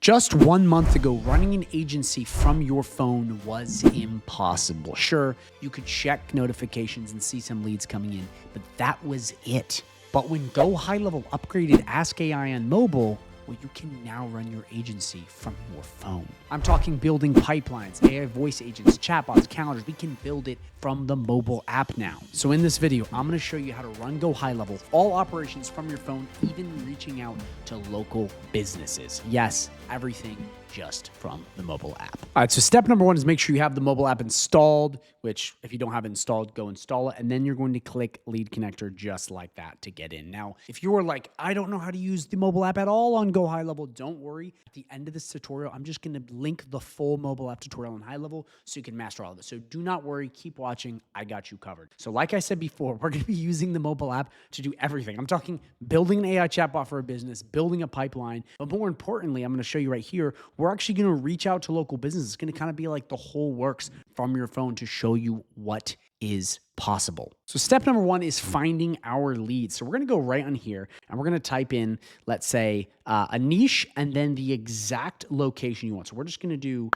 Just 1 month ago, running an agency from your phone was impossible. Sure, you could check notifications and see some leads coming in, but that was it. But when GoHighLevel upgraded AskAI on mobile, well, you can now run your agency from your phone. I'm talking building pipelines, AI voice agents, chatbots, calendars. We can build it from the mobile app now. So in this video, I'm going to show you how to run GoHighLevel, all operations from your phone, even reaching out to local businesses. Yes, everything just from the mobile app. All right, so step number one is make sure you have the mobile app installed, which if you don't have it installed, go install it. And then you're going to click lead connector just like that to get in. Now, if you are like, I don't know how to use the mobile app at all on GoHighLevel, don't worry. At the end of this tutorial, I'm just going to link the full mobile app tutorial on HighLevel so you can master all of it. So do not worry, keep watching. I got you covered. So like I said before, we're going to be using the mobile app to do everything. I'm talking building an AI chatbot for a business, building a pipeline, but more importantly, I'm going to show you right here, we're actually going to reach out to local businesses. It's going to kind of be like the whole works from your phone to show you what is possible. So step number one is finding our leads. So we're going to go right on here and we're going to type in, let's say, a niche and then the exact location you want. So we're just going to do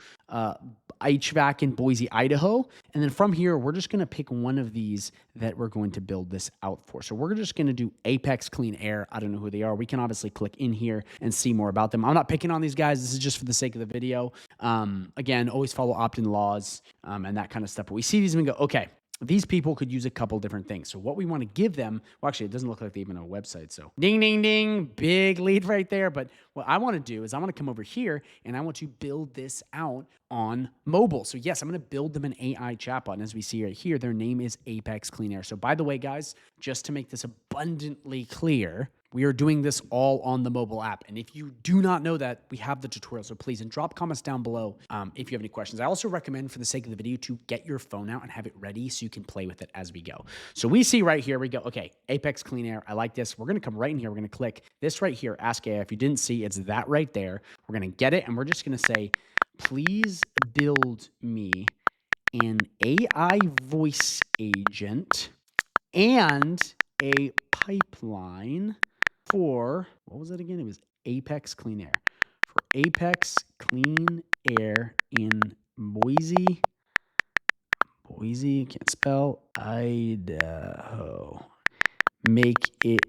HVAC in Boise, Idaho. And then from here, we're just going to pick one of these that we're going to build this out for. So we're just going to do Apex Clean Air. I don't know who they are. We can obviously click in here and see more about them. I'm not picking on these guys. This is just for the sake of the video. Again, always follow opt-in laws and that kind of stuff. But we see these and we go, okay, these people could use a couple different things. So what we want to give them, well, actually, it doesn't look like they even have a website. So ding, ding, ding, big lead right there. But what I want to do is I want to come over here and I want to build this out on mobile. So yes, I'm going to build them an AI chatbot. And as we see right here, their name is Apex Clean Air. So by the way, guys, just to make this abundantly clear, we are doing this all on the mobile app. And if you do not know that, we have the tutorial. So please, and drop comments down below if you have any questions. I also recommend, for the sake of the video, to get your phone out and have it ready so you can play with it as we go. So we see right here, we go, okay, Apex Clean Air. I like this. We're going to come right in here. We're going to click this right here, Ask AI. If you didn't see, it's that right there. We're going to get it. And we're just going to say, please build me an AI voice agent and a pipeline for, what was it again? It was Apex Clean Air. For Apex Clean Air in Boise, can't spell, Idaho. Make it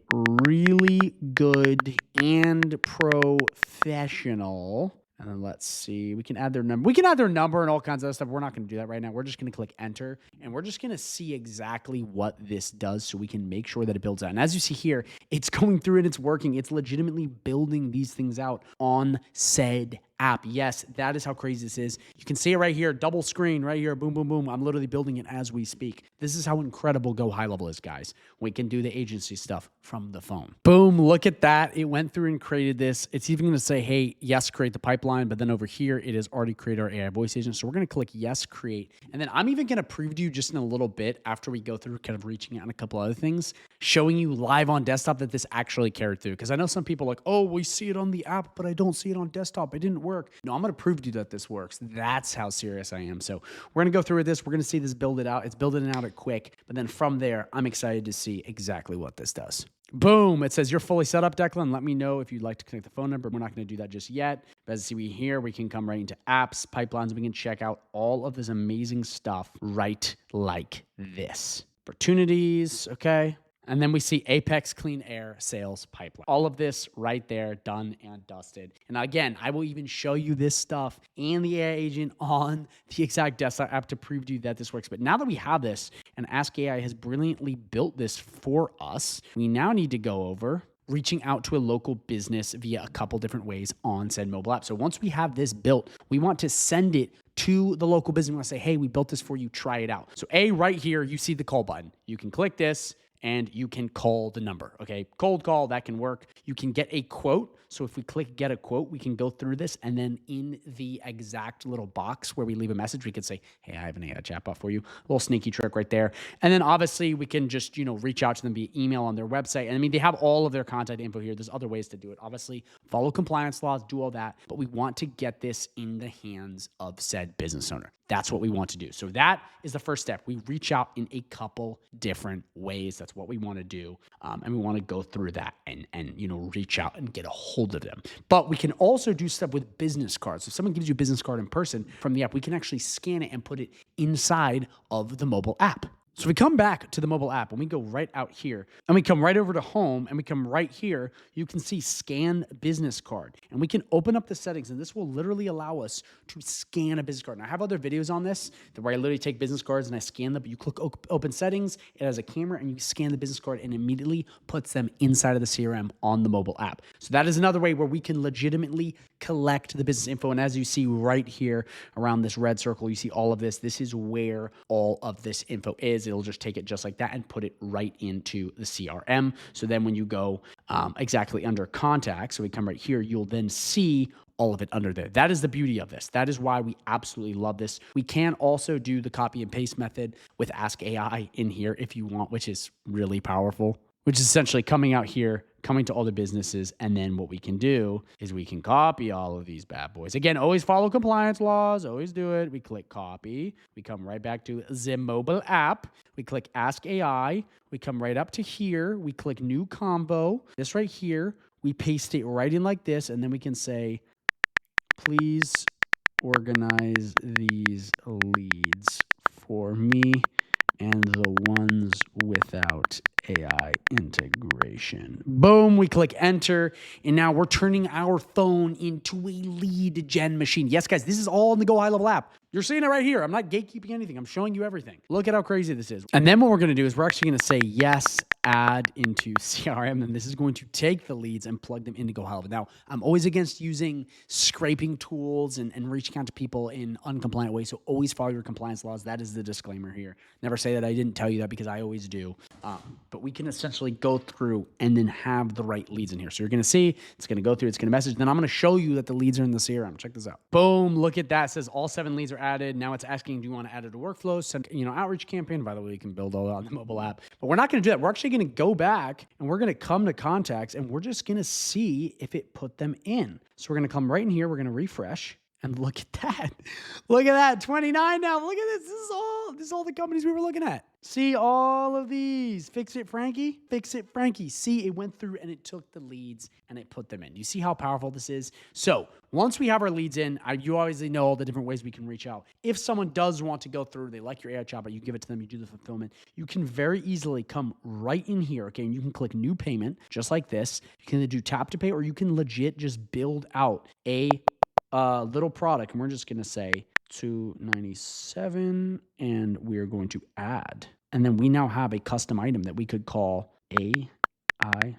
really good and professional. And then let's see, we can add their number. We can add their number and all kinds of stuff. We're not going to do that right now. We're just going to click enter and we're just going to see exactly what this does so we can make sure that it builds out. And as you see here, it's going through and it's working. It's legitimately building these things out on said app. Yes, that is how crazy this is. You can see it right here, double screen right here, boom, boom, boom. I'm literally building it as we speak. This is how incredible GoHighLevel is, guys. We can do the agency stuff from the phone. Boom, look at that. It went through and created this. It's even going to say, hey, yes, create the pipeline. But then over here, it has already created our AI voice agent. So we're going to click yes, create. And then I'm even going to preview just in a little bit after we go through kind of reaching out on a couple other things, showing you live on desktop that this actually carried through. Because I know some people are like, oh, we see it on the app, but I don't see it on desktop. It didn't work. No, I'm going to prove to you that this works. That's how serious I am. So we're going to go through with this. We're going to see this build it out. It's building it out at quick. But then from there, I'm excited to see exactly what this does. Boom. It says you're fully set up, Declan. Let me know if you'd like to connect the phone number. We're not going to do that just yet. But as you see here, we can come right into apps, pipelines. We can check out all of this amazing stuff right like this. Opportunities. Okay. And then we see Apex Clean Air sales pipeline. All of this right there, done and dusted. And again, I will even show you this stuff and the AI agent on the exact desktop app to prove to you that this works. But now that we have this and AskAI has brilliantly built this for us, we now need to go over reaching out to a local business via a couple different ways on said mobile app. So once we have this built, we want to send it to the local business. We want to say, hey, we built this for you, try it out. So right here, you see the call button. You can click this and you can call the number, okay? Cold call, that can work. You can get a quote. So if we click get a quote, we can go through this. And then in the exact little box where we leave a message, we could say, hey, I have an AI chatbot for you. A little sneaky trick right there. And then obviously we can just, reach out to them via email on their website. And I mean, they have all of their contact info here. There's other ways to do it. Obviously, follow compliance laws, do all that. But we want to get this in the hands of said business owner. That's what we want to do. So that is the first step. We reach out in a couple different ways. That's That's what we want to do. And we want to go through that and reach out and get a hold of them. But we can also do stuff with business cards. If someone gives you a business card in person from the app, we can actually scan it and put it inside of the mobile app. So we come back to the mobile app and we go right out here and we come right over to home and we come right here. You can see scan business card and we can open up the settings and this will literally allow us to scan a business card. Now I have other videos on this where I literally take business cards and I scan them, but you click open settings, it has a camera and you scan the business card and immediately puts them inside of the CRM on the mobile app. So that is another way where we can legitimately collect the business info. And as you see right here around this red circle, you see all of this. This is where all of this info is. It'll just take it just like that and put it right into the CRM. So then when you go exactly under contacts, so we come right here, you'll then see all of it under there. That is the beauty of this. That is why we absolutely love this. We can also do the copy and paste method with AskAI in here if you want, which is really powerful, which is essentially coming out here, coming to all the businesses, and then what we can do is we can copy all of these bad boys. Again, always follow compliance laws, always do it. We click copy. We come right back to the mobile app. We click Ask AI. We come right up to here. We click new combo. This right here, we paste it right in like this, and then we can say, please organize these leads for me and the ones without AI integration. Boom, we click enter, and now we're turning our phone into a lead gen machine. Yes, guys, this is all in the GoHighLevel app. You're seeing it right here. I'm not gatekeeping anything. I'm showing you everything. Look at how crazy this is. And then what we're going to do is we're actually going to say yes, add into CRM, and this is going to take the leads and plug them into GoHighLevel. Now, I'm always against using scraping tools and reaching out to people in uncompliant ways, so always follow your compliance laws. That is the disclaimer here. Never say that I didn't tell you that because I always do. But we can essentially go through and then have the right leads in here. So you're going to see, it's going to go through, it's going to message. Then I'm going to show you that the leads are in the CRM. Check this out. Boom, look at that. It says all 7 leads are added. Now it's asking, do you want to add it to workflow? Send, outreach campaign. By the way, you can build all that on the mobile app. But we're not going to do that. We're actually going to go back and we're going to come to contacts and we're just going to see if it put them in. So we're going to come right in here. We're going to refresh. And look at that. Look at that. 29 now. Look at this. This is all the companies we were looking at. See all of these. Fix It Frankie. Fix It Frankie. See, it went through and it took the leads and it put them in. You see how powerful this is? So once we have our leads in, you obviously know all the different ways we can reach out. If someone does want to go through, they like your AI chatbot, you give it to them, you do the fulfillment. You can very easily come right in here, okay? And you can click new payment, just like this. You can do tap to pay, or you can legit just build out a little product, and we're just going to say $297, and we're going to add. And then we now have a custom item that we could call AI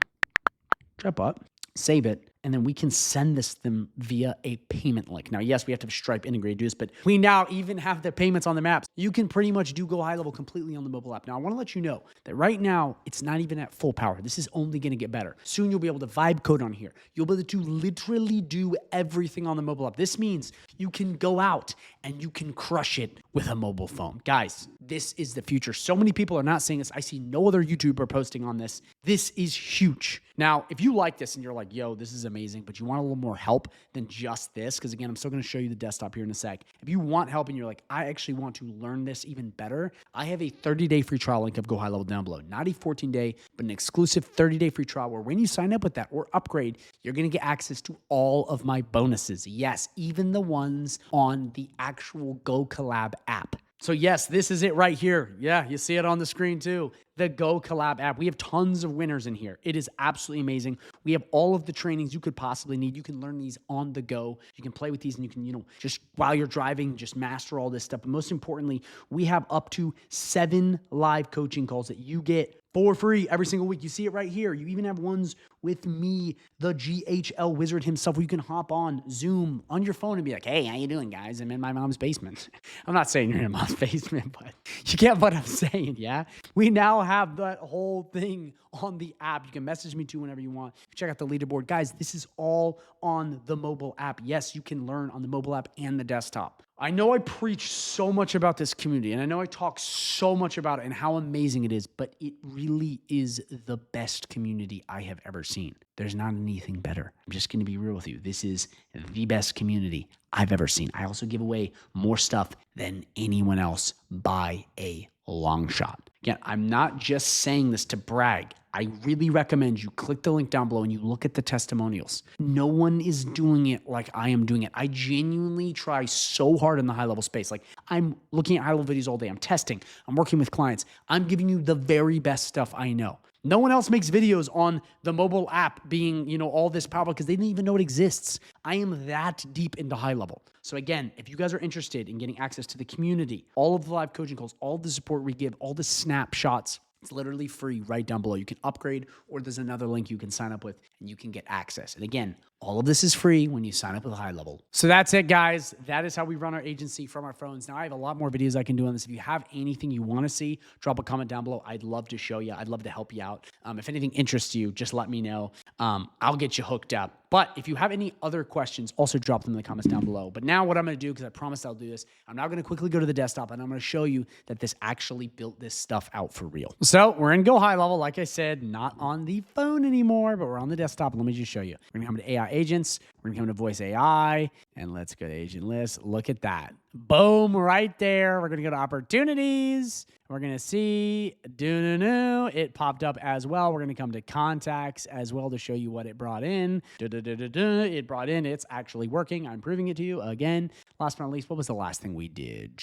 chatbot, save it, and then we can send this to them via a payment link. Now, yes, we have to have Stripe integrated to this, but we now even have the payments on the maps. You can pretty much do GoHighLevel completely on the mobile app. Now, I want to let you know that right now, it's not even at full power. This is only going to get better. Soon, you'll be able to vibe code on here. You'll be able to literally do everything on the mobile app. This means you can go out and you can crush it with a mobile phone. Guys, this is the future. So many people are not saying this. I see no other YouTuber posting on this. This is huge. Now, if you like this and you're like, yo, this is amazing, but you want a little more help than just this, because again, I'm still going to show you the desktop here in a sec. If you want help and you're like, I actually want to learn this even better, I have a 30-day free trial link of GoHighLevel down below. Not a 14-day, but an exclusive 30-day free trial where when you sign up with that or upgrade, you're going to get access to all of my bonuses. Yes, even the ones on the actual GoCollab app. So yes, this is it right here. Yeah, you see it on the screen too. The GoCollab app. We have tons of winners in here. It is absolutely amazing. We have all of the trainings you could possibly need. You can learn these on the go. You can play with these and you can, just while you're driving, just master all this stuff. But most importantly, we have up to 7 live coaching calls that you get for free every single week. You see it right here. You even have ones with me, the GHL wizard himself, where you can hop on Zoom on your phone and be like, hey, how you doing, guys? I'm in my mom's basement. I'm not saying you're in mom's basement, but you get what I'm saying, yeah? We now have that whole thing on the app. You can message me too whenever you want. Check out the leaderboard. Guys, this is all on the mobile app. Yes, you can learn on the mobile app and the desktop. I know I preach so much about this community, and I know I talk so much about it and how amazing it is, but it really is the best community I have ever seen. There's not anything better. I'm just going to be real with you. This is the best community I've ever seen. I also give away more stuff than anyone else by a long shot. Again, I'm not just saying this to brag. I really recommend you click the link down below and you look at the testimonials. No one is doing it like I am doing it. I genuinely try so hard in the high level space. Like, I'm looking at high level videos all day. I'm testing. I'm working with clients. I'm giving you the very best stuff I know. No one else makes videos on the mobile app being, all this powerful because they didn't even know it exists. I am that deep into high level. So again, if you guys are interested in getting access to the community, all of the live coaching calls, all the support we give, all the snapshots, it's literally free right down below. You can upgrade, or there's another link you can sign up with and you can get access. And again, all of this is free when you sign up with High Level. So that's it, guys. That is how we run our agency from our phones. Now, I have a lot more videos I can do on this. If you have anything you want to see, drop a comment down below. I'd love to show you. I'd love to help you out. If anything interests you, just let me know. I'll get you hooked up. But if you have any other questions, also drop them in the comments down below. But now what I'm going to do, because I promised I'll do this, I'm now going to quickly go to the desktop and I'm going to show you that this actually built this stuff out for real. So we're in Go High Level, like I said, not on the phone anymore, but we're on the desktop. Let me just show you. We're going to come to AI agents. We're going to come to voice AI, and let's go to agent list. Look at that. Boom, right there. We're going to go to opportunities. We're going to see it popped up as well. We're going to come to contacts as well to show you what it brought in. It brought in. It's actually working. I'm proving it to you again. Last but not least, what was the last thing we did?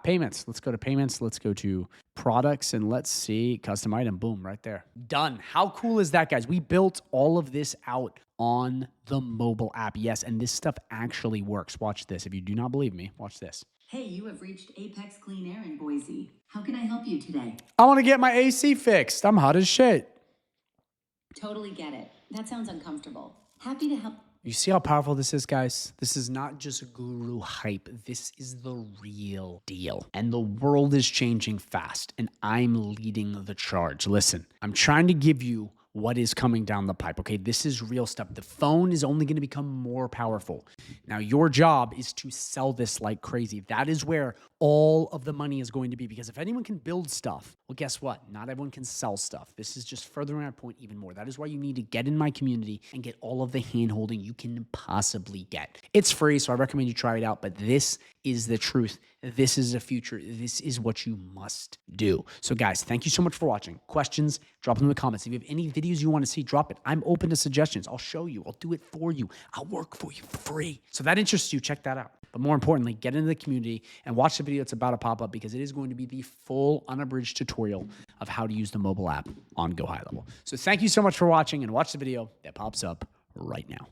Payments. Let's go to payments. Let's go to products and let's see custom item. Boom, right there. Done. How cool is that, guys? We built all of this out on the mobile app. Yes, and this stuff actually works. Watch this. If you do not believe me, watch this. Hey, you have reached Apex Clean Air in Boise. How can I help you today? I want to get my AC fixed. I'm hot as shit. Totally get it. That sounds uncomfortable. Happy to help. You see how powerful this is, guys? This is not just guru hype. This is the real deal. And the world is changing fast, and I'm leading the charge. Listen, I'm trying to give you what is coming down the pipe. Okay, this is real stuff. The phone is only going to become more powerful. Now, your job is to sell this like crazy. That is where all of the money is going to be, because if anyone can build stuff, well, guess what? Not everyone can sell stuff. This is just furthering our point even more. That is why you need to get in my community and get all of the hand-holding you can possibly get. It's free, so I recommend you try it out, but this is the truth. This is the future. This is what you must do. So guys, thank you so much for watching. Questions, drop them in the comments. If you have any videos you want to see, drop it. I'm open to suggestions. I'll show you. I'll do it for you. I'll work for you for free. So if that interests you, check that out. But more importantly, get into the community and watch the video that's about to pop up, because it is going to be the full unabridged tutorial of how to use the mobile app on Go High Level. So thank you so much for watching, and watch the video that pops up right now.